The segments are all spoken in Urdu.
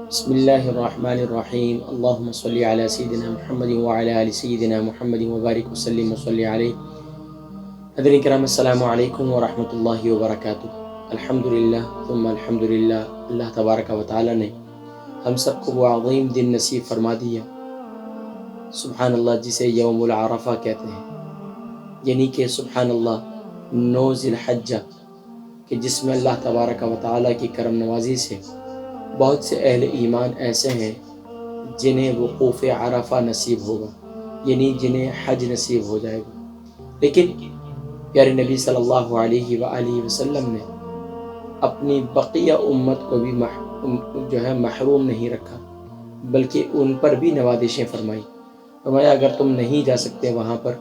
بسم اللہ الرحمن الرحیم اللہم صلی علی سیدنا محمد وعلی آل سیدنا محمد وبارک وسلم وصلی علیہ۔ حضرین کرام السلام علیکم ورحمۃ اللہ وبرکاتہ۔ الحمدللہ ثم الحمدللہ، اللہ تبارک و تعالی نے ہم سب کو وہ عظیم دن نصیب فرما دیا، سبحان اللہ، جسے یوم العرفہ کہتے ہیں، یعنی کہ سبحان اللہ 9 ذی الحجہ، کہ جس میں اللہ تبارک و تعالی کی کرم نوازی سے بہت سے اہل ایمان ایسے ہیں جنہیں وقوف عرفہ نصیب ہوگا، یعنی جنہیں حج نصیب ہو جائے گا۔ لیکن پیارے نبی صلی اللہ علیہ وآلہ وسلم نے اپنی بقیہ امت کو بھی محروم نہیں رکھا، بلکہ ان پر بھی نوازشیں فرمایا اگر تم نہیں جا سکتے وہاں پر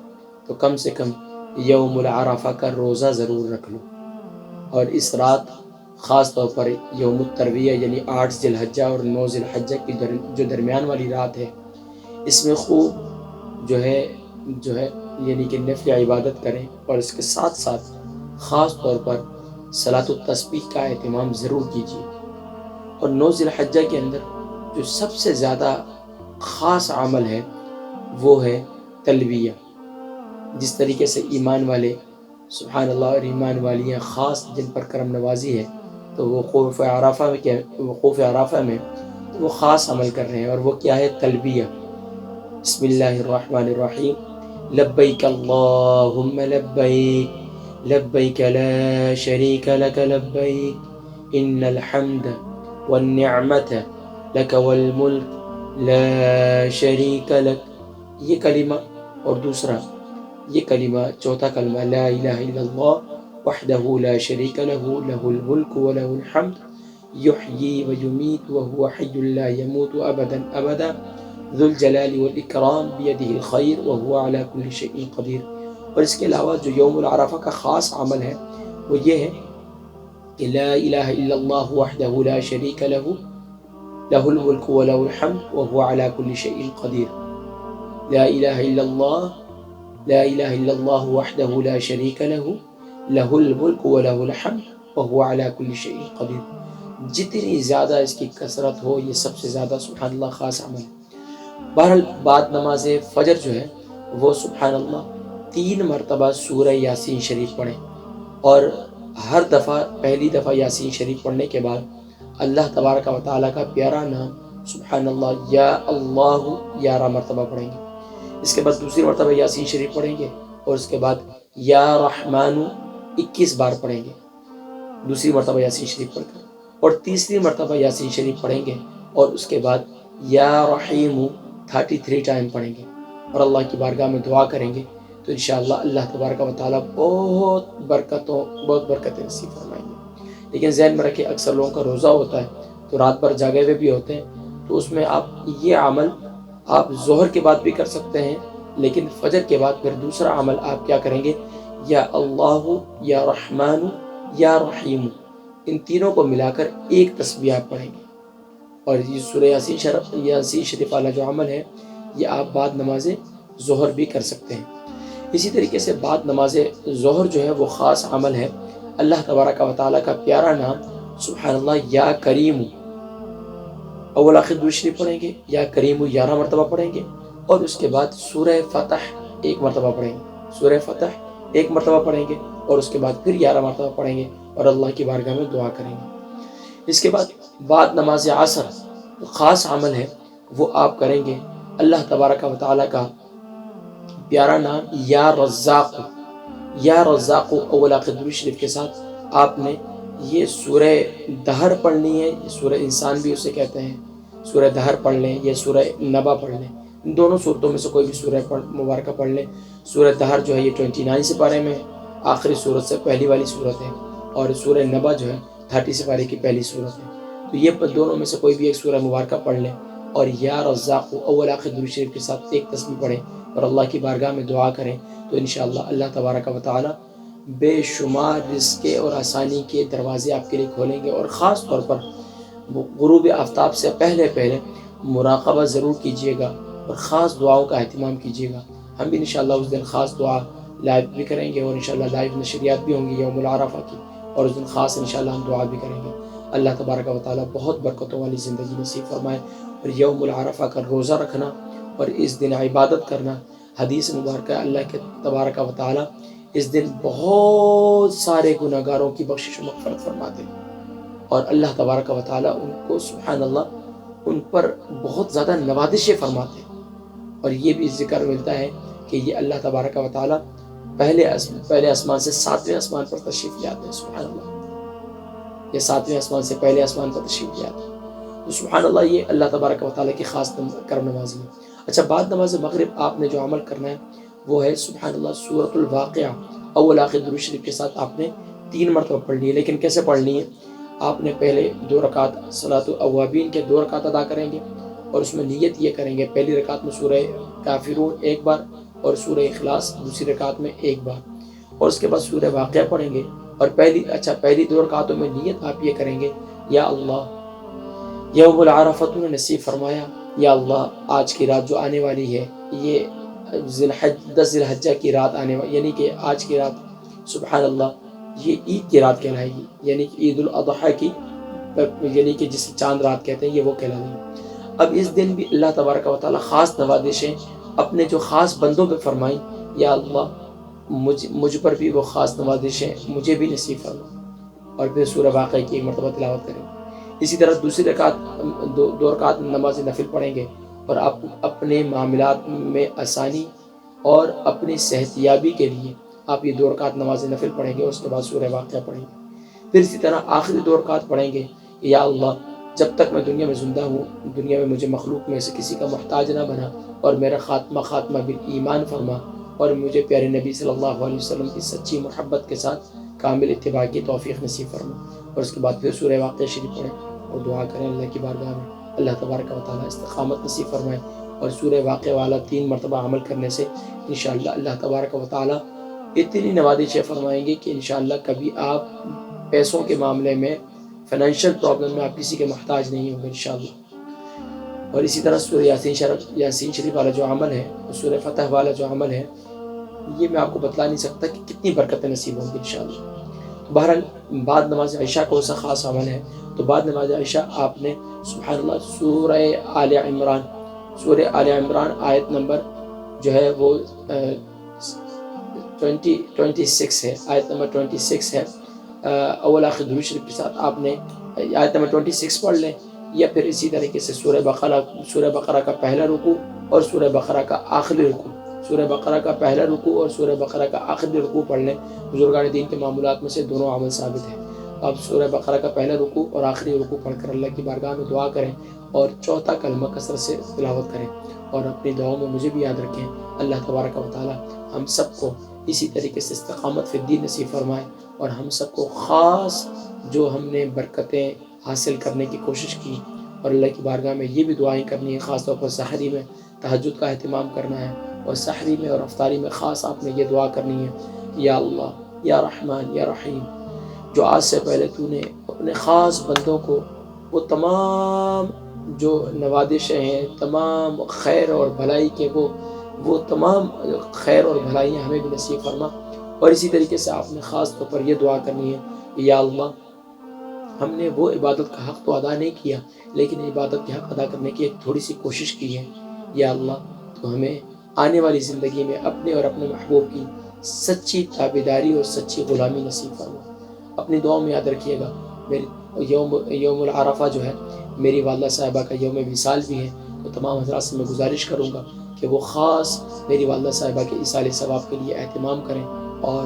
تو کم سے کم یوم العرفہ کا روزہ ضرور رکھ لو، اور اس رات خاص طور پر یوم الترویہ یعنی 8 ذی الحجہ اور 9 ذی الحجہ کی جو درمیان والی رات ہے، اس میں خوب جو ہے یعنی کہ نفل عبادت کریں، اور اس کے ساتھ ساتھ خاص طور پر صلاۃ التسبیح کا اہتمام ضرور کیجیے۔ اور 9 ذی الحجہ کے اندر جو سب سے زیادہ خاص عمل ہے وہ ہے تلبیہ۔ جس طریقے سے ایمان والے سبحان اللہ اور ایمان والیاں خاص جن پر کرم نوازی ہے، تو وقوف عرفہ میں وہ خاص عمل کر رہے ہیں، اور وہ کیا ہے؟ تلبیہ۔ بسم اللہ الرحمن الرحیم، لبیک اللہم لبیک لبیک لا شریک لک لبیک ان الحمد والنعمت لک والملک لا شریک لک۔ یہ کلمہ، اور دوسرا یہ کلمہ، چوتھا کلمہ لا الہ الا اللہ وحدہ لا شریک لہ لہ الملک ولہ الحمد یحیی ویمیت وہو حی لا یموت ابدا ابدا ذو الجلال والاکرام بیدہ الخیر وہو علی کل شیء قدیر۔ اور اس کے علاوہ جو یوم العرفہ کا خاص عمل ہے وہ یہ ہے کہ لا الہ الا اللہ وحدہ لا شریک لہ لہ الملک ولہ الحمد وہو علی کل شیء قدیر۔ لا الہ الا اللہ، لا الہ الا اللہ وحدہ لا شریک لہ لہ الملک ولہ الحمد وہو علی کل شیء قدیر۔ جتنی زیادہ اس کی کثرت ہو، یہ سب سے زیادہ سبحان اللہ خاص عمل ہے۔ بہرحال بعد نماز فجر جو ہے وہ سبحان اللہ 3 مرتبہ سورہ یاسین شریف پڑھیں، اور ہر دفعہ پہلی دفعہ یاسین شریف پڑھنے کے بعد اللہ تبارک و تعالیٰ کا پیارا نام سبحان اللہ یا اللہ 11 مرتبہ پڑھیں گے۔ اس کے بعد دوسری مرتبہ یاسین شریف پڑھیں گے، اور اس کے بعد یا رحمان 21 بار پڑھیں گے دوسری مرتبہ یاسین شریف پڑھ کر، اور تیسری مرتبہ یاسین شریف پڑھیں گے، اور اس کے بعد یا رحیم 33 ٹائم پڑھیں گے، اور اللہ کی بارگاہ میں دعا کریں گے، تو انشاءاللہ اللہ تبارک و تعالیٰ بہت برکتیں نصیب فرمائیں گے۔ لیکن ذہن میں رکھیں، اکثر لوگوں کا روزہ ہوتا ہے تو رات بھر جاگے ہوئے بھی ہوتے ہیں، تو اس میں آپ یہ عمل آپ ظہر کے بعد بھی کر سکتے ہیں، لیکن فجر کے بعد پھر دوسرا عمل آپ کیا کریں گے؟ یا اللہ یا رحمان یا رحیم، ان تینوں کو ملا کر ایک تسبیح آپ پڑھیں گے۔ اور یہ سورہ یاسین شریف والا جو عمل ہے یہ آپ بعد نماز ظہر بھی کر سکتے ہیں۔ اسی طریقے سے بعد نماز ظہر جو ہے وہ خاص عمل ہے، اللہ تبارک و تعالیٰ کا پیارا نام سبحان اللہ یا کریم، اول آخر درود شریف پڑھیں گے، یا کریم 11 مرتبہ پڑھیں گے، اور اس کے بعد سورہ فتح 1 مرتبہ پڑھیں گے، سورہ فتح 1 مرتبہ پڑھیں گے، اور اس کے بعد پھر 11 مرتبہ پڑھیں گے، اور اللہ کی بارگاہ میں دعا کریں گے۔ اس کے بعد نماز عصر خاص عمل ہے، وہ آپ کریں گے اللہ تبارک و تعالیٰ کا پیارا نام یا رزاق، یا رزاق اول آخر درود شریف کے ساتھ آپ نے یہ سورہ دہر پڑھنی ہے، یہ سورہ انسان بھی اسے کہتے ہیں، سورہ دہر پڑھ لیں یا سورہ نبا پڑھ لیں، ان دونوں صورتوں میں سے کوئی بھی سورہ مبارکہ پڑھ لیں۔ سورہ دہر جو ہے یہ 29 سپارے میں آخری سورت سے پہلی والی سورت ہے، اور سورہ نبا جو ہے 30 سپارے کی پہلی سورت ہے، تو یہ دونوں میں سے کوئی بھی ایک سورہ مبارکہ پڑھ لیں، اور یا رزاق اول آخر درود شریف کے ساتھ ایک تسبیح پڑھیں، اور اللہ کی بارگاہ میں دعا کریں، تو انشاءاللہ اللہ تبارک و تعالی بے شمار رزق اور آسانی کے دروازے آپ کے لیے کھولیں گے۔ اور خاص طور پر غروب آفتاب سے پہلے مراقبہ ضرور کیجیے گا، اور خاص دعاؤں کا اہتمام کیجیے گا۔ ہم بھی انشاءاللہ اس دن خاص دعا لائیو بھی کریں گے، اور انشاءاللہ لائیو نشریات بھی ہوں گی یوم العرفہ کی، اور اس دن خاص انشاءاللہ ہم دعا بھی کریں گے۔ اللہ تبارک و تعالیٰ بہت برکتوں والی زندگی نصیب فرمائے۔ اور یوم العرفہ کا روزہ رکھنا اور اس دن عبادت کرنا، حدیث مبارکہ اللہ کے تبارک و تعالیٰ اس دن بہت سارے گناہ گاروں کی بخشش و مغفرت فرماتے ہیں، اور اللہ تبارک و تعالیٰ ان کو سبحان اللہ ان پر بہت زیادہ نوازشیں فرماتے ہیں۔ اور یہ بھی ذکر ملتا ہے کہ یہ اللہ تبارک و تعالیٰ پہلے آسمان سے 7ویں آسمان پر تشریف لے آتے ہیں، سبحان اللہ، یہ 7ویں آسمان سے پہلے آسمان پر تشریف لے آتے ہیں۔ تو سبحان اللہ یہ اللہ تبارک و تعالیٰ کی خاص کرم نوازی ہے۔ اچھا، بعد نماز مغرب آپ نے جو عمل کرنا ہے وہ ہے سبحان اللہ سورۃ الواقعہ اول آخر درود شریف کے ساتھ آپ نے 3 مرتبہ پڑھنی ہے۔ لیکن کیسے پڑھنی ہے؟ آپ نے پہلے 2 رکعت صلاۃ الاوابین کے 2 رکعت ادا کریں گے، اور اس میں نیت یہ کریں گے، پہلی رکعت میں سورہ کافرون 1 بار اور سورہ اخلاص دوسری رکعت میں 1 بار، اور اس کے بعد سورہ واقعہ پڑھیں گے۔ اور پہلی 2 رکعتوں میں نیت آپ یہ کریں گے، یا اللہ یوم العرفہ تو نے نصیب فرمایا، یا اللہ آج کی رات جو آنے والی ہے یہ 10 ذی الحجہ کی رات آنے والی، یعنی کہ آج کی رات سبحان اللہ یہ عید کی رات کہلائے گی، یعنی کہ عید الاضحیٰ کی، یعنی کہ جسے چاند رات کہتے ہیں، یہ وہ کہلائے گی۔ اب اس دن بھی اللہ تبارک و تعالیٰ خاص نوازشیں اپنے جو خاص بندوں پہ فرمائیں، یا اللہ مجھ پر بھی وہ خاص نوازشیں مجھے بھی نصیب فرما، اور پھر سورہ واقعہ کی 1 مرتبہ تلاوت کریں۔ اسی طرح دوسری رکعت 2 رکعت نماز نفل پڑھیں گے، اور آپ اپنے معاملات میں آسانی اور اپنی صحت یابی کے لیے آپ یہ 2 رکعت نماز نفل پڑھیں گے، اور اس کے بعد سورہ واقعہ پڑھیں گے۔ پھر اسی طرح آخری 2 رکعت پڑھیں گے، یا اللہ جب تک میں دنیا میں زندہ ہوں، دنیا میں مجھے مخلوق میں سے کسی کا محتاج نہ بنا، اور میرا خاتمہ بالایمان فرما، اور مجھے پیارے نبی صلی اللہ علیہ وسلم کی سچی محبت کے ساتھ کامل اتباع کی توفیق نصیب فرما۔ اور اس کے بعد پھر سورہ واقعہ شریف پڑھیں اور دعا کریں اللہ کی بارگاہ میں اللہ تبارک و تعالیٰ استقامت نصیب فرمائے، اور سورہ واقعہ والا 3 مرتبہ عمل کرنے سے انشاءاللہ اللہ تبارک و تعالیٰ اتنی نوازشیں فرمائیں گے کہ انشاءاللہ کبھی آپ پیسوں کے معاملے میں فائنینشیل پرابلم میں آپ کسی کے محتاج نہیں ہوں گے انشاءاللہ۔ اور اسی طرح سورہ یاسین شریف والا جو عمل ہے، سورہ فتح والا جو عمل ہے، یہ میں آپ کو بتلا نہیں سکتا کہ کتنی برکتیں نصیب ہوں گی انشاءاللہ۔ بہرحال بعد نماز عشاء کو ایسا خاص عمل ہے، تو بعد نماز عشاء آپ نے سبحان اللہ سورہ آل عمران آیت نمبر جو ہے وہ 26 ہے، آیت نمبر 26 ہے، اول آخر درود شریف کے ساتھ آپ نے آیت نمبر 26 پڑھ لیں، یا پھر اسی طریقے سے سورہ بقرہ کا پہلا رکوع اور سورہ بقرہ کا آخری رکوع، سورہ بقرہ کا پہلا رکوع اور سورہ بقرہ کا آخری رکوع پڑھ لیں۔ بزرگان دین کے معمولات میں سے دونوں عمل ثابت ہیں۔ آپ سورہ بقرہ کا پہلا رکوع اور آخری رکوع پڑھ کر اللہ کی بارگاہ میں دعا کریں، اور چوتھا کلمہ کثرت سے تلاوت کریں، اور اپنی دعاؤں میں مجھے بھی یاد رکھیں۔ اللہ تبارک و تعالیٰ ہم سب کو اسی طریقے سے استقامت فی الدین نصیب فرمائے، اور ہم سب کو خاص جو ہم نے برکتیں حاصل کرنے کی کوشش کی، اور اللہ کی بارگاہ میں یہ بھی دعائیں کرنی ہے، خاص طور پر سحری میں تہجد کا اہتمام کرنا ہے، اور سحری میں اور افطاری میں خاص آپ نے یہ دعا کرنی ہے، یا اللہ یا رحمان یا رحیم، جو آج سے پہلے تو نے اپنے خاص بندوں کو وہ تمام جو نوازشیں ہیں، تمام خیر اور بھلائی کے وہ تمام خیر اور بھلائیاں ہمیں بھی نصیب فرما۔ اور اسی طریقے سے آپ نے خاص طور پر یہ دعا کرنی ہے، یا اللہ ہم نے وہ عبادت کا حق تو ادا نہیں کیا، لیکن عبادت کے حق ادا کرنے کی ایک تھوڑی سی کوشش کی ہے، یا اللہ تو ہمیں آنے والی زندگی میں اپنے اور اپنے محبوب کی سچی تابعداری اور سچی غلامی نصیب فرما۔ اپنی دعاؤں میں یاد رکھیے گا، میری یوم العرفہ جو ہے میری والدہ صاحبہ کا یوم وصال بھی ہے، تو تمام حضرات سے میں گزارش کروں گا کہ وہ خاص میری والدہ صاحبہ کے ایصال ثواب کے لیے اہتمام کریں، اور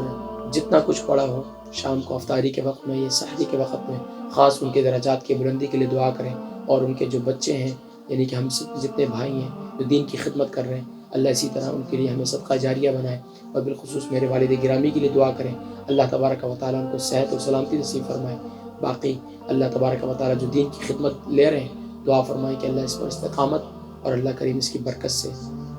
جتنا کچھ پڑا ہو شام کو افطاری کے وقت میں یا سحری کے وقت میں خاص ان کے درجات کی بلندی کے لیے دعا کریں، اور ان کے جو بچے ہیں یعنی کہ ہم سب جتنے بھائی ہیں جو دین کی خدمت کر رہے ہیں، اللہ اسی طرح ان کے لیے ہمیں صدقہ جاریہ بنائے، اور بالخصوص میرے والد گرامی کے لیے دعا کریں، اللہ تبارک و تعالیٰ ان کو صحت اور سلامتی نصیب فرمائے۔ باقی اللہ تبارک و تعالیٰ جو دین کی خدمت لے رہے ہیں، دعا فرمائے کہ اللہ اس پر استقامت، اور اللہ کریم اس کی برکت سے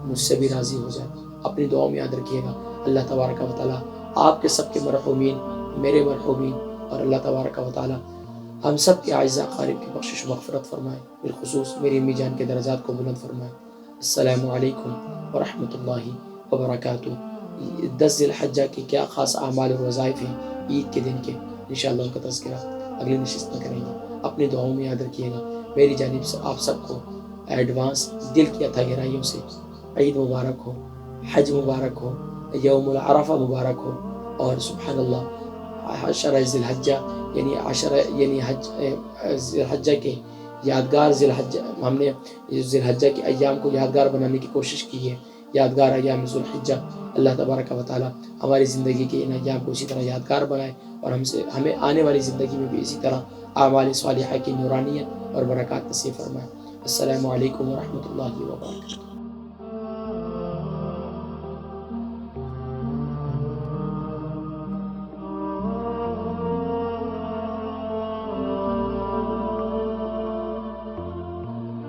مجھ سے بھی راضی ہو جائے۔ اپنی دعاؤں میں یاد رکھیے گا، اللہ تبارک و تعالیٰ آپ کے سب کے مرحومین، میرے مرحومین، اور اللہ تبارک و تعالیٰ ہم سب کے اعزاء اقارب کی بخشش و مغفرت فرمائے، بالخصوص میری امی جان کے درجات کو بلند فرمائے۔ السلام علیکم ورحمۃ اللہ وبرکاتہ۔ 10 ذی الحجہ کے کیا خاص اعمال و وظائف ہیں عید کے دن کے، انشاءاللہ ان کا تذکرہ اگلی نشست میں کریں گے. اپنی دعاؤں میں یاد رکھیے گا. میری جانب سے آپ سب کو ایڈوانس دل کی عطا گہرائیوں سے عید مبارک ہو، حج مبارک ہو، یوم العرفہ مبارک ہو. اور سبحان اللہ، عشرہ ذی الحجہ یعنی ذی الحجہ کے یادگار ہم نے ذی الحجہ کے ایام کو یادگار بنانے کی کوشش کی ہے. یادگار ایام ذی الحجہ. اللہ تبارک و تعالیٰ ہماری زندگی کے ان ایام کو اسی طرح یادگار بنائے، اور ہمیں آنے والی زندگی میں بھی اسی طرح اعمال صالحہ کی نورانیت اور برکات نصیب فرمائے. السلام علیکم ورحمۃ اللہ وبرکاتہ.